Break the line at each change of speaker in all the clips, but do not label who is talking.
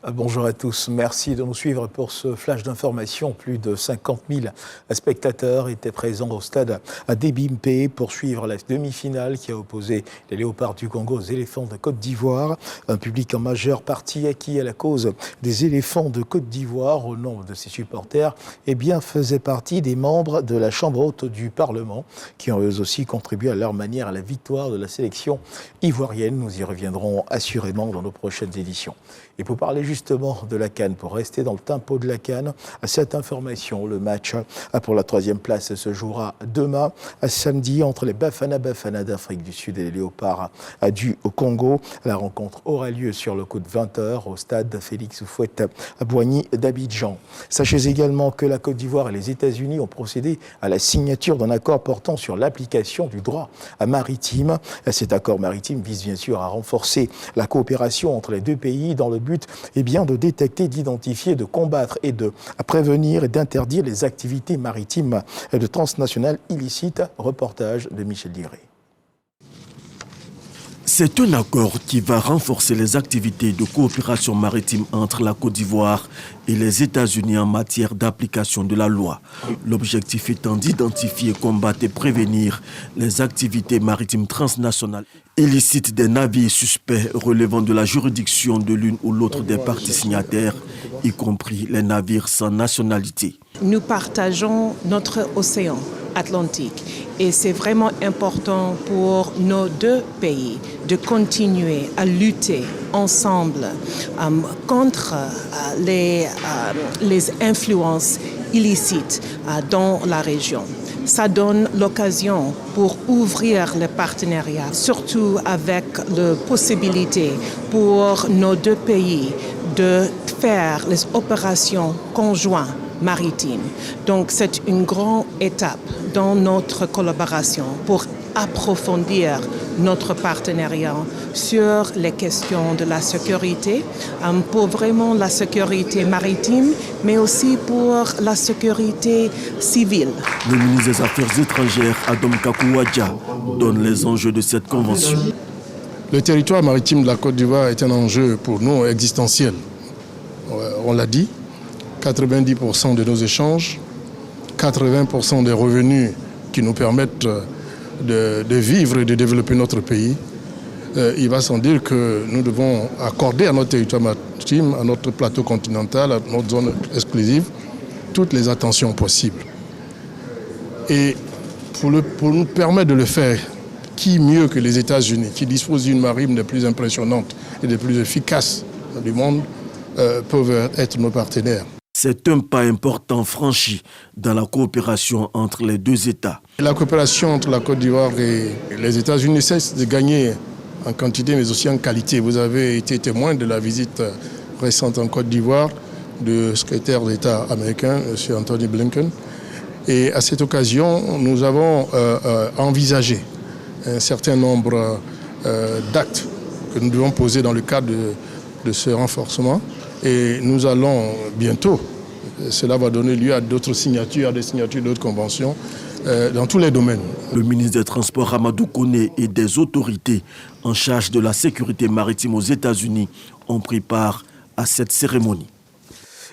Bonjour à tous, merci de nous suivre pour ce flash d'information. Plus de 50 000 spectateurs étaient présents au stade à Débimpe pour suivre la demi-finale qui a opposé les léopards du Congo aux éléphants de Côte d'Ivoire. Un public en majeure partie acquis à la cause des éléphants de Côte d'Ivoire. Au nombre de ses supporters, faisait partie des membres de la Chambre haute du Parlement qui ont eux aussi contribué à leur manière à la victoire de la sélection ivoirienne. Nous y reviendrons assurément dans nos prochaines éditions. Et pour parler justement de la CAN, pour rester dans le tempo de la CAN, à cette information, le match pour la 3e place se jouera demain, samedi, entre les Bafana d'Afrique du Sud et les Léopards du Congo. La rencontre aura lieu sur le coup de 20h au stade Félix Houphouët à Boigny d'Abidjan. Sachez également que la Côte d'Ivoire et les États-Unis ont procédé à la signature d'un accord portant sur l'application du droit maritime. Cet accord maritime vise bien sûr à renforcer la coopération entre les deux pays dans le but de détecter, d'identifier, de combattre et de prévenir et d'interdire les activités maritimes de transnationales illicites. Reportage de Michel Digré.
C'est un accord qui va renforcer les activités de coopération maritime entre la Côte d'Ivoire et les États-Unis en matière d'application de la loi. L'objectif étant d'identifier, combattre et prévenir les activités maritimes transnationales illicites des navires suspects relevant de la juridiction de l'une ou l'autre des parties signataires, y compris les navires sans nationalité.
Nous partageons notre océan Atlantique et c'est vraiment important pour nos deux pays de continuer à lutter ensemble contre les influences illicites dans la région. Ça donne l'occasion pour ouvrir les partenariats, surtout avec la possibilité pour nos deux pays de faire les opérations conjointes maritimes. Donc c'est une grande étape dans notre collaboration pour approfondir notre partenariat sur les questions de la sécurité, pour vraiment la sécurité maritime, mais aussi pour la sécurité civile.
Le ministre des Affaires étrangères, Adam Kakouadja, donne les enjeux de cette convention.
Le territoire maritime de la Côte d'Ivoire est un enjeu pour nous existentiel. On l'a dit, 90% de nos échanges, 80% des revenus qui nous permettent de vivre et de développer notre pays. Il va sans dire que nous devons accorder à notre territoire maritime, à notre plateau continental, à notre zone exclusive, toutes les attentions possibles. Et pour nous permettre de le faire, qui mieux que les États-Unis, qui disposent d'une marine des plus impressionnantes et des plus efficaces du monde, peuvent être nos partenaires.
C'est un pas important franchi dans la coopération entre les deux États.
La coopération entre la Côte d'Ivoire et les États-Unis cesse de gagner en quantité mais aussi en qualité. Vous avez été témoin de la visite récente en Côte d'Ivoire du secrétaire d'État américain, M. Anthony Blinken. Et à cette occasion, nous avons envisagé un certain nombre d'actes que nous devons poser dans le cadre de ce renforcement. Et nous allons bientôt, cela va donner lieu à d'autres signatures, à des signatures d'autres conventions dans tous les domaines.
Le ministre des Transports Amadou Koné et des autorités en charge de la sécurité maritime aux États-Unis ont pris part à cette cérémonie.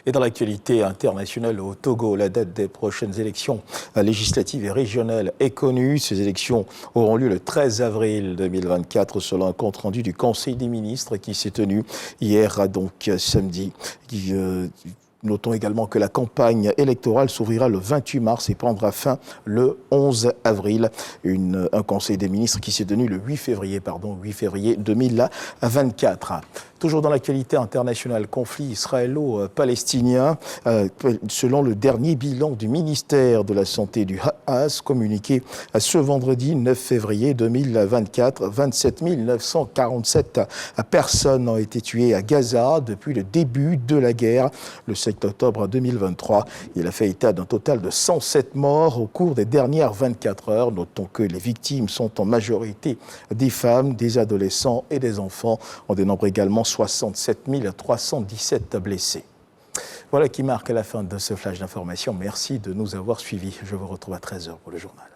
Et dans l'actualité internationale au Togo, la date des prochaines élections législatives et régionales est connue. Ces élections auront lieu le 13 avril 2024 selon un compte-rendu du Conseil des ministres qui s'est tenu hier, donc samedi. Notons également que la campagne électorale s'ouvrira le 28 mars et prendra fin le 11 avril. Un conseil des ministres qui s'est tenu le 8 février 2024. Toujours dans l'actualité internationale, conflit israélo-palestinien. Selon le dernier bilan du ministère de la Santé du Hamas, communiqué ce vendredi 9 février 2024, 27 947 personnes ont été tuées à Gaza depuis le début de la guerre, le 7 octobre 2023. Il a fait état d'un total de 107 morts au cours des dernières 24 heures. Notons que les victimes sont en majorité des femmes, des adolescents et des enfants. On dénombre également 67 317 blessés. Voilà qui marque la fin de ce flash d'information. Merci de nous avoir suivis. Je vous retrouve à 13h pour le journal.